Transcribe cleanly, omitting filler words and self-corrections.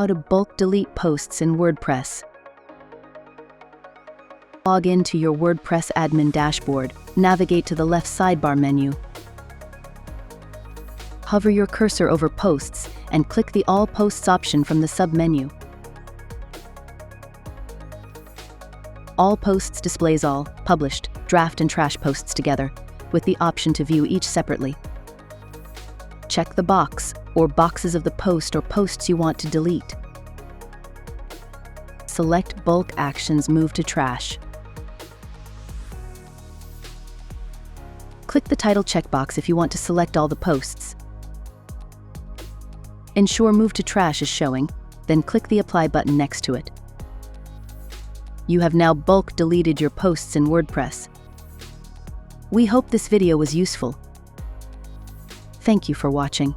how to bulk delete posts in WordPress. Log into your WordPress admin dashboard, navigate to the left sidebar menu. Hover your cursor over posts and click the All Posts option from the sub-menu. All Posts displays all published, draft and trash posts together, with the option to view each separately. Check the box or boxes of the post or posts you want to delete. Select Bulk Actions Move to Trash. Click the title checkbox if you want to select all the posts. Ensure Move to Trash is showing, then click the Apply button next to it. You have now bulk deleted your posts in WordPress. We hope this video was useful. Thank you for watching.